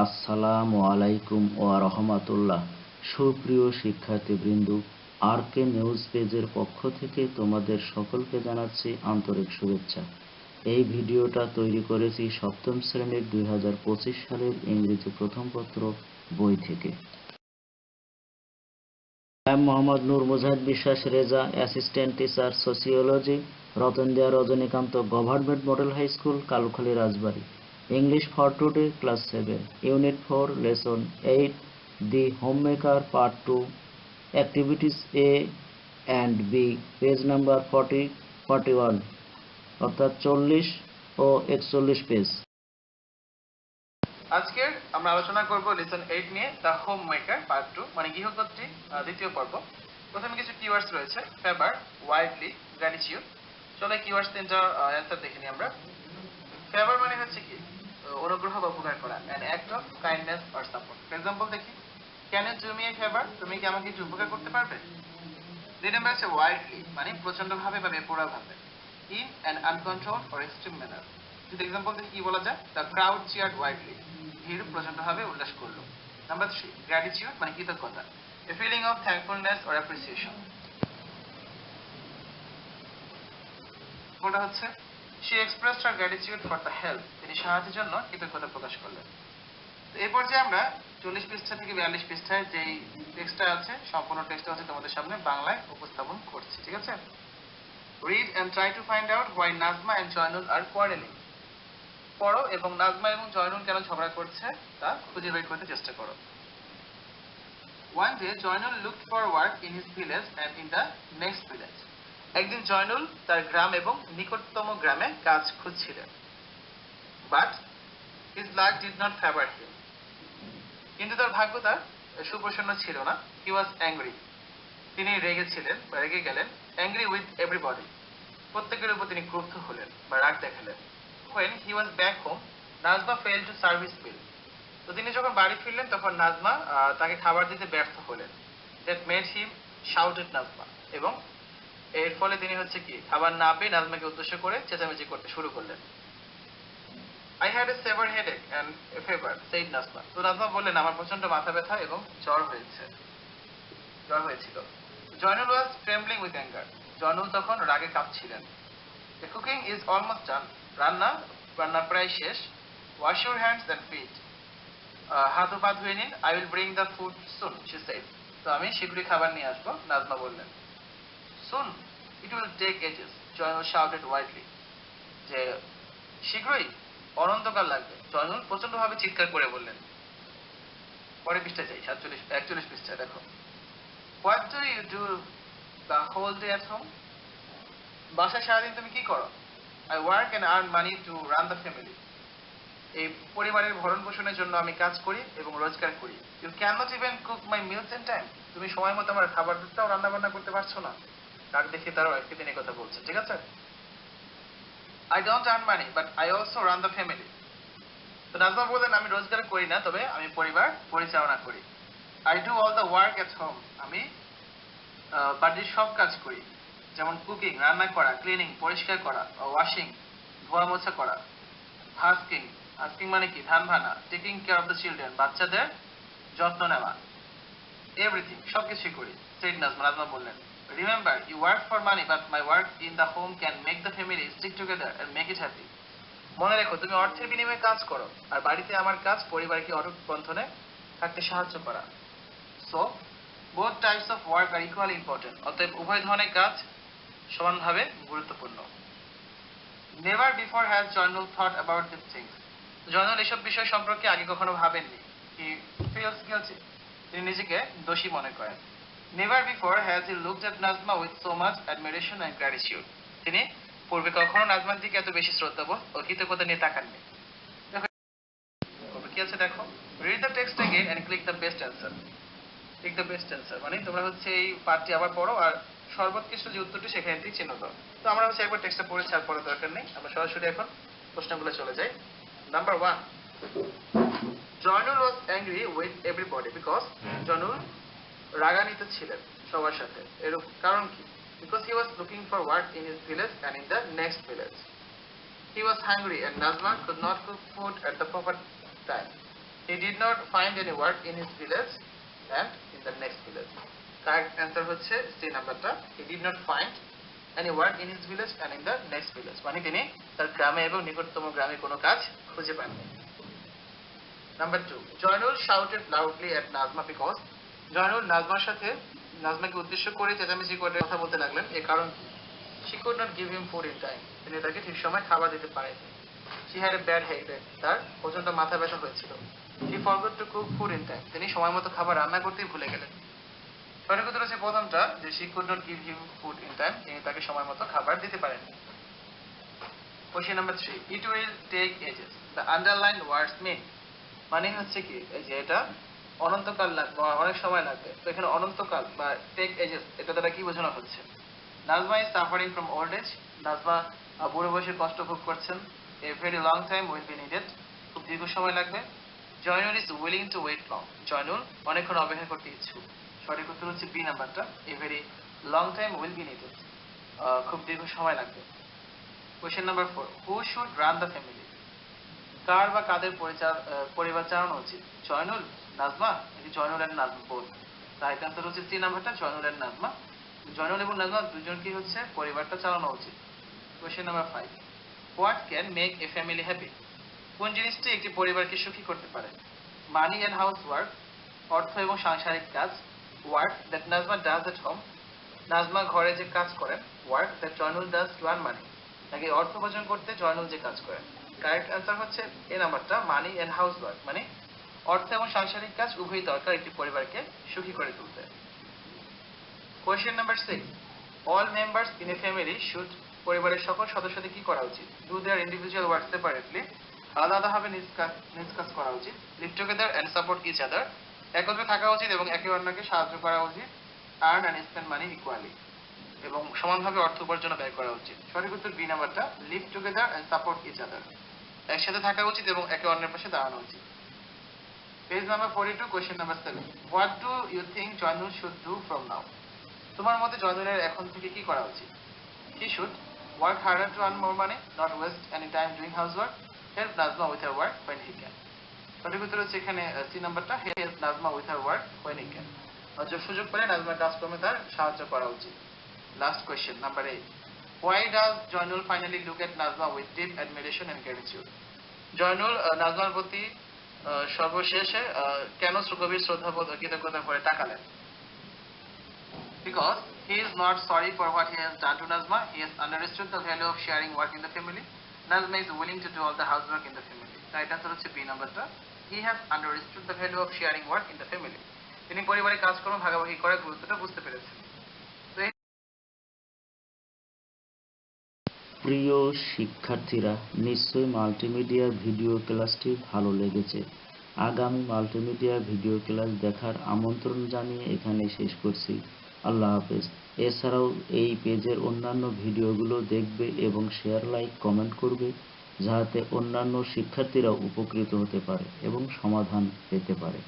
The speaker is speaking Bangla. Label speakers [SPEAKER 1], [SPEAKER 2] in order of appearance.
[SPEAKER 1] আসসালামু আলাইকুম ওয়া রাহমাতুল্লাহ। সুপ্রিয় শিক্ষার্থীবৃন্দ, আরকে নিউজ পেজের পক্ষ থেকে তোমাদের সকলকে জানাচ্ছি আন্তরিক শুভেচ্ছা। এই ভিডিওটা তৈরি করেছি সপ্তম শ্রেণীর 2025 সালের ইংরেজি প্রথম পত্র বই থেকে। Mohammad Nur Mujahid Biswas Reza, assistant teacher sociology, Ratan Deya Rajanikanta, government model high school, Kalukhali, Rajbari. English for today, class 7, Unit 4, Lesson 8, The Homemaker, Part 2, Activities A and B, page number 41, অর্থাৎ 40 ও 41 পেজ।
[SPEAKER 2] আজকে আমরা আলোচনা করব লেসন 8 নিয়ে, দ্য হোম মেকার পার্ট 2, মানে গৃহকর্ত্রী দ্বিতীয় পর্ব। প্রথমে কিছু কিওয়ার্ডস রয়েছে: ফেভার, ওয়াইডলি, গ্র্যাটিটিউড। চলো কিওয়ার্ডস তিনটার অ্যান্সার দেখে নিই আমরা। ফেভার মানে হচ্ছে কি অনুগ্রহ বা উপকার করা, an act of kindness or support. For example দেখি, can you do me a favour? তুমি কি আমাকে একটু উপকার করতে পারবে? দুই নম্বর আছে ওয়াইডলি, মানে প্রচন্ডভাবে বা বেপরোয়াভাবে, in an uncontrolled or extreme manner. যদি এক্সাম্পল দেখি কি বলা যায়, দ্য ক্রাউড চিয়ার্ড ওয়াইডলি, ভিড় প্রচন্ডভাবে উল্লাস করলো। নাম্বার 3, গ্র্যাটিটিউড মানে কৃতজ্ঞতা, a feeling of thankfulness or appreciation. ওটা হচ্ছে she expressed her gratitude for the help, তিনি সাহায্যের জন্য কৃতজ্ঞতা প্রকাশ করলেন। তো এই পর্যায়ে আমরা 40 পৃষ্ঠা থেকে 42 পৃষ্ঠায় যেই টেক্সটটা আছে, সম্পূর্ণ টেক্সটটা হচ্ছে তোমাদের সামনে বাংলায় উপস্থাপন করছি, ঠিক আছে? Read and try to find out why Nazma and Joynul are quarreling. পড়ো এবং নাজমা এবং জয়নুল কেন ঝগড়া করছে তা খুঁজে বের করতে চেষ্টা করো। One day Joynul looked for work in his village and in the next village. একদিন জয়নুল তার গ্রাম এবং নিকটতম গ্রামে কাজ খুঁজছিলেন। But his luck did not favor him. কিন্তু তার ভাগ্য তার সুপ্রসন্ন ছিল না। He was angry. তিনি রেগেছিলেন বা রেগে গেলেন। Angry with everybody. প্রত্যেকের উপর তিনি ক্রুদ্ধ হলেন বা রাগ দেখালেন। When he was back home, Nazma failed to serve his meal. তো তিনি যখন বাড়ি ফিরলেন তখন নাজমা তাকে খাবার দিতে ব্যর্থ হলেন। That made him shout at Nazma. এবং এর ফলে তিনি হচ্ছে কি খাবার না পেয়ে নাজমাকে উদ্দেশ্য করে চেঁচামেচি করতে শুরু করলেন। I had a severe headache and a fever, said Nazma. তো নাজমা বললেন, আমার প্রচন্ড মাথা ব্যথা এবং জ্বর হয়েছিল। Zainul was trembling with anger. Zainul তখন রাগে কাঁপছিলেন। The cooking is almost done. রান্না প্রায় শেষ। Wash your hands and feet. হাত ও পা ধুয়ে নিন। I will bring the food soon, she said. তো আমি শীঘ্রই খাবার নিয়ে আসবো, নাজমা বললেন। Soon? It will take ages, Zainul shouted wildly. যে শীঘ্রই, অনন্তকাল লাগবে, জয়নুল প্রচন্ডভাবে চিৎকার করে বললেন। পরের পৃষ্ঠায় যাই, 41 পৃষ্ঠায় দেখো। What do you do the whole day at home? বাসায় সারাদিন তুমি কি করো? I work and earn money to run the family. এই পরিবারের ভরণ পোষণের জন্য আমি কাজ করি এবং রোজগার করি। You cannot even cook my meals in time. তুমি সময় মতো আমার খাবারটাও রান্না বান্না করতে পারছো না। রাগ দেখে তারও একটি দিনের কথা বলছে, ঠিক আছে? I don't earn money, but I also run the family. তো নাজমা বললেন, আমি রোজগার করি না, তবে আমি পরিবার পরিচালনা করি। I do all the work at home. আমি বাড়ির সব কাজ করি, যেমন কুকিং রান্না করা, ক্লিনিং পরিষ্কার করা, ওয়াশিং ধোয়া মোছা করা, হাস্কিং মানে কি ধান ভানা, taking care of the children বাচ্চাদের যত্ন নেওয়া, এভরিথিং সবকিছুই করি। সেড নাজমা বললেন, remember you work for money but my work in the home can make the family stick together and make it happy. মনে রেখো, তুমি অর্থের বিনিময়ে কাজ করো, আর বাড়িতে আমার কাজ পরিবারকে অটুট বন্ধনে থাকতে সাহায্য করা। So both types of work are equally important. অতএব উভয় ধরনের কাজ সমানভাবে গুরুত্বপূর্ণ। Never before has Joynul thought about these things. Zainul এসব বিষয় সম্পর্কে আগে কখনো ভাবেননি। He feels guilty. তিনি নিজেকে দোষী মনে করেন। Never before has he looked at Nazma with so much admiration and gratitude. তিনি পূর্বে কখনো নাজমার দিকে এত বেশি শ্রদ্ধাবোধ ও কৃতজ্ঞতা নিয়ে তাকাননি। কি আছে দেখো, read the text again and click the best answer. Click the best answer মানে তোমরা হচ্ছে এই পাঠটি আবার পড়ো আর সর্বোৎকৃষ্ট যে উত্তরটি সেখানে ঠিক চিহ্ন দাও। তো আমরা হচ্ছে একবার টেক্সটটা পড়েছি, আর পড়ার দরকার নেই, আমরা সরাসরি এখন প্রশ্নগুলো চলে যাই। Number 1, Joynul was angry with everybody because Joynul রাগান্বিত ছিলেন সবার সাথে। এর কারণ কি? Because he was looking for work in his village and in the next village. He was hungry and Nazma could not cook food at the proper time. He did not find any work in his village and in the next village. Correct answer হচ্ছে C নাম্বারটা। He did not find any work in his village and in the next village. মানে তিনি তার গ্রামে এবং নিকটতম গ্রামে কোনো কাজ খুঁজে পাননি। Number 2. Joynul shouted loudly at Nazma because Zainul নাজমাকে উদ্দেশ্য করে চেঁচামেচি করে কথা বলতে লাগলেন। এ কারণ she could not give him food in time. তিনি তাকে ঠিক সময় খাবার দিতে পারেননি। She had a bad headache. তার প্রচন্ড মাথা ব্যথা হয়েছিল। She forgot to cook food in time. তিনি সময় মতো খাবার রান্না করতেই ভুলে গেলেন। সঠিক উত্তর হচ্ছে প্রথমটা, যে she could not give him food in time. তিনি তাকে সময় মতো খাবার দিতে পারেননি। Question number 3. It will take ages. The underlined words mean. মানে হচ্ছে কি, এই যে এটা অনন্তকাল লাগবে, অনেক সময় লাগবে। তো এখানে অনন্তকাল বা টেক এজেস, এটা দ্বারা কি বোঝানো হচ্ছে? Najma is suffering from old age. Najma বুড়ো বয়সে কষ্ট ভোগ করছেন। A very long time will be needed. খুব দীর্ঘ সময় লাগবে। Zainul is willing to wait long. Zainul অনেকক্ষণ অপেক্ষা করতে ইচ্ছুক। সঠিক উত্তর হচ্ছে বি নাম্বারটা, a very long time will be needed. খুব দীর্ঘ সময় লাগবে। Question number 4. Who should run the family? কার বা কাদের পরিবার চালানো উচিত? জয়নুল, নাজমা, নাকি Joynul and Nazma both? Right answer হচ্ছে সি নাম্বারটা, জয়নুল এন্ড নাজমা। জয়নুল এবং নাজমা দুজনকেই হচ্ছে পরিবারটা চালানো উচিত। Question number 5. What can make a family happy? কোন জিনিসটি একটি পরিবারকে সুখী করতে পারে? মানি এন্ড হাউস ওয়ার্ক, অর্থ এবং সাংসারিক কাজ। Work that Nazma does at home, Nazma ঘরে যে কাজ করেন। Work that Joynul does to earn money, নাকি অর্থ উপার্জন করতে জয়নুল যে কাজ করেন। কারেক্ট অ্যান্সার হচ্ছে এ নাম্বারটা, মানি এন্ড হাউস ওয়ার্ক, মানে অর্থ এবং সাংসারিক কাজ উভয়ই দরকার একটি পরিবারকে সুখী করে তুলতে। Question number 6. All members in a family should, পরিবারের সকল সদস্যদের কি করা উচিত? Do their individual work separately, আলাদাভাবে নিজ কাজ করা উচিত। Live together and support each other, একত্রে থাকা উচিত এবং একে অন্যকে সাহায্য করা উচিত। Earn and spend money equally, এবং সমানভাবে অর্থ উপার্জন ব্যয় করা উচিত। সঠিক উত্তর বি নাম্বারটা, live together and support each other, একসাথে থাকা উচিত এবং একে অন্যের পাশে দাঁড়ানো উচিত। Page number 42, question number 7. What do you think Joynul should do from now? তোমার মতে জয়নুলের এখন থেকে কি করা উচিত? He should work harder to earn more money, not waste any time doing house work, help Nazma with her work when he can. সঠিক উত্তর হচ্ছে এখানে সি নাম্বারটা, help Nazma with her work when he can, সুযোগ পেলে নাজমার কাজকর্মে তার সাহায্য করা উচিত। Last question number 8. Why does Joynul finally look at Nazma with deep admiration and gratitude? Zainul নাজমার প্রতি সর্বশেষে কেন গভীর শ্রদ্ধাবোধ ও কৃতজ্ঞতা ভরে তাকালেন? Because he is not sorry for what he has done to Nazma. He has understood the value of sharing work in the family. Nazma is willing to do all the housework in the family. Right answer হচ্ছে বি নাম্বারটা, he has understood the value of sharing work in the family. তিনি পরিবারের কাজকর্ম ভাগাভাগি করার গুরুত্বটা বুঝতে পেরেছেন।
[SPEAKER 1] প্রিয় শিক্ষার্থীরা, নিশ্চয়ই মাল্টিমিডিয়ার ভিডিও ক্লাসটি ভালো লেগেছে। আগামী মাল্টিমিডিয়া ভিডিও ক্লাস দেখার আমন্ত্রণ জানিয়ে এখানে শেষ করছি। আল্লাহ হাফেজ। এছাড়াও এই পেজের অন্যান্য ভিডিওগুলো দেখবে এবং শেয়ার, লাইক, কমেন্ট করবে, যাতে অন্যান্য শিক্ষার্থীরাও উপকৃত হতে পারে এবং সমাধান পেতে পারে।